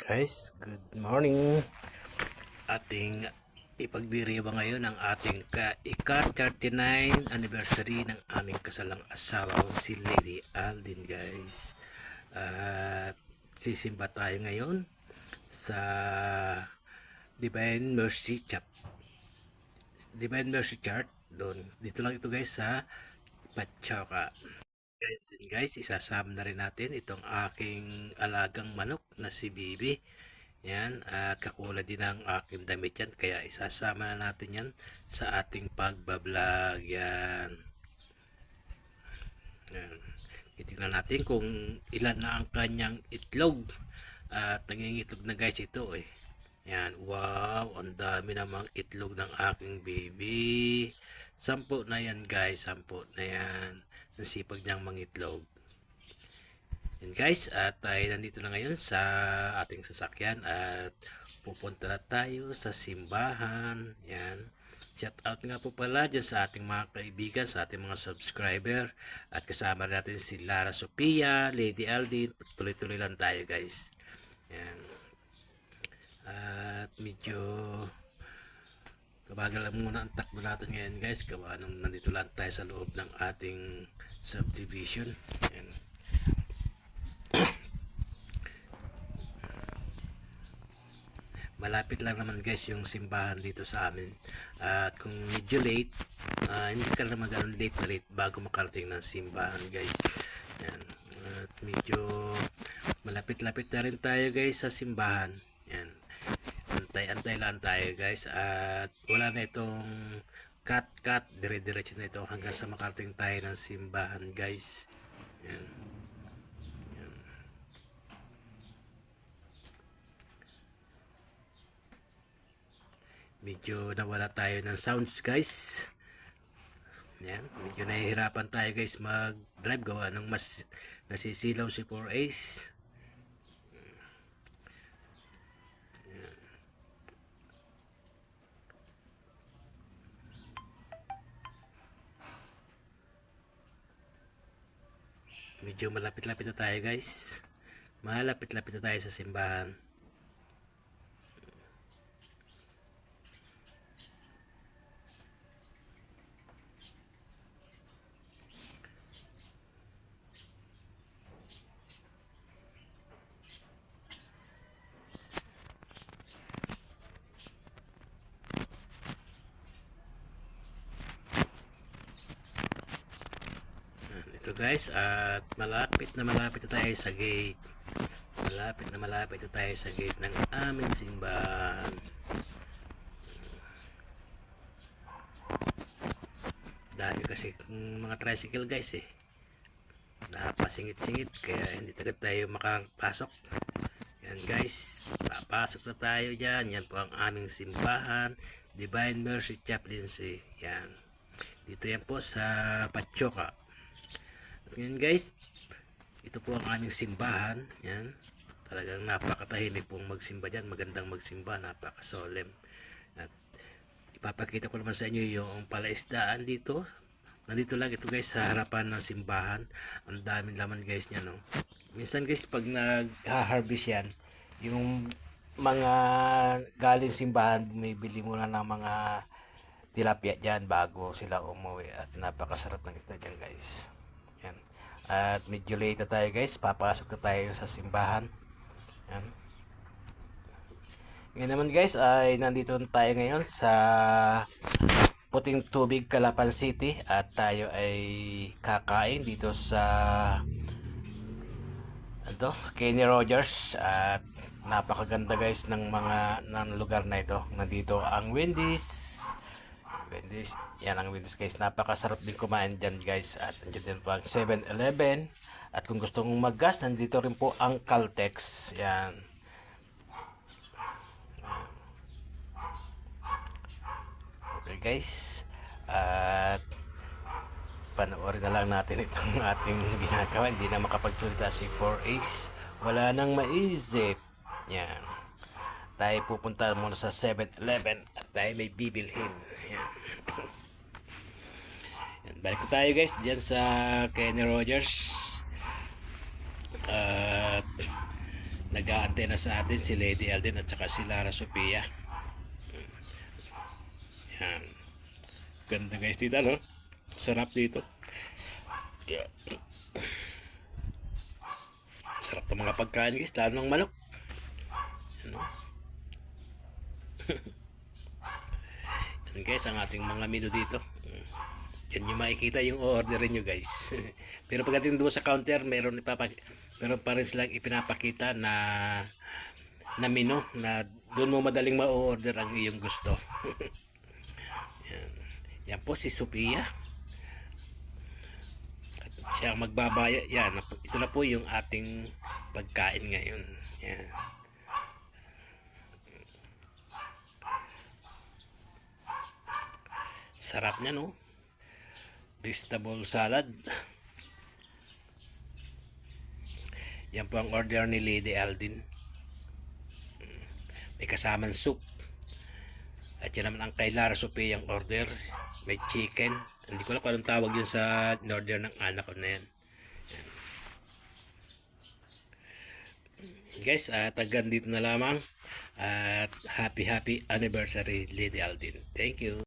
Guys, good morning. Ating ipagdiriwang ngayon ang ating ika-39 anniversary ng aming kasalang asawa si Lady Aldin, guys. At sisimba tayo ngayon sa Divine Mercy Church. Divine Mercy Church doon. Dito lang ito guys sa Pachoka. Guys, isasama na rin natin itong aking alagang manok na si Bibi. Yan, at kakulad din ang aking damit yan, kaya isasama na natin yan sa ating pagbablog. Yan. Yan. Titignan natin kung ilan na ang kanyang itlog. At nangingitlog na guys ito eh. Yan, wow, ang dami namang itlog ng aking baby. 10 na yan guys, 10 na yan. Nasipag niyang mangitlog. Yan guys, at tayo nandito na ngayon sa ating sasakyan at pupunta na tayo sa simbahan. Yan. Shout out nga po pala dyan sa ating mga kaibigan, sa ating mga subscriber. At kasama natin si Lara Sophia, Lady Aldin. Tuloy-tuloy lang tayo guys. Yan. At medyo kabagal lang muna ang takbo natin ngayon guys. Gawa nung nandito lang tayo sa loob ng ating subdivision. Yan. Malapit lang naman guys yung simbahan dito sa amin. At kung medyo late, hindi ka naman gano'n late na late bago makarating ng simbahan guys. Yan. At medyo malapit-lapit na rin tayo guys sa simbahan. Yan. Antay-antay lang tayo guys. At wala na itong cut, dire-diretso na ito hanggang sa makarating tayo ng simbahan guys. Yan. Medyo nawala tayo ng sounds guys. Yan, medyo nahihirapan tayo guys mag drive gawa ng mas nasisilaw si 4Ace. Medyo malapit-lapit na tayo guys. Malapit-lapit na tayo sa simbahan. Ito guys, at malapit na tayo sa gate. Malapit na tayo sa gate ng aming simbahan. Dahil kasi mga tricycle guys eh. Napasingit-singit kaya hindi agad tayo makapasok. Yan guys, papasok na tayo dyan. Yan po ang aming simbahan, Divine Mercy Chaplaincy. Yan. Dito yan po sa Pachoka. Yan guys, ito po ang aming simbahan. Yan. Talagang napakatahimik pong magsimba dyan. Magandang magsimba, napakasolemn. At ipapakita ko naman sa inyo yung palaisdaan dito. Nandito lang ito guys sa harapan ng simbahan. Ang daming laman guys niya no. Minsan guys pag nag-harvest yan, yung mga galing simbahan bumibili muna ng mga tilapia dyan bago sila umuwi. At napakasarap ng isda dyan guys. Yan. At medyo late na tayo guys. Papasok na tayo sa simbahan. Yan. Ngayon naman guys ay nandito tayo ngayon sa Puting Tubig, Calapan City. At tayo ay kakain dito sa Kenny Rogers. At napakaganda guys ng lugar na ito. Nandito ang Wendy's. Yan ang Wendy's guys. Napakasarap din kumain dyan guys. At nandiyan din po ang 7-Eleven. At kung gusto mong mag-gas, nandito rin po ang Caltex. Yan. Okay guys. At panoorin na lang natin itong ating ginagawa. Hindi na makapagsalita si 4Ace. Wala nang maisip. Yan. Tayo pupunta muna sa 7-Eleven at tayo may bibilhin. Yan. Yan. Balik tayo guys dyan sa Kenny Rogers. At nag-aantay na sa atin si Lady Alden at saka si Lara Sophia. Yan. Ganda guys dito, no? Sarap dito. Yeah. Sarap ng mga pagkain guys, lalo ng manok. Ano? Yan guys, ang ating mga menu dito. Yan yung makikita yung orderin nyo guys. Pero pagdating doon sa counter, meron pa rin silang ipinapakita na menu na doon mo madaling ma-order ang iyong gusto. Yan. Yan po si Sophia. Siya ang magbabaya. Yan, ito na po yung ating pagkain ngayon. Yan. Sarap niya, no? Vegetable salad. Yan po ang order ni Lady Alden. May kasamang soup. At yan naman ang kay Lara Sophia ang order. May chicken. Hindi ko alam kung anong tawag yun sa order ng anak ko na yan. Guys, hanggang dito na lamang. At happy anniversary Lady Alden. Thank you.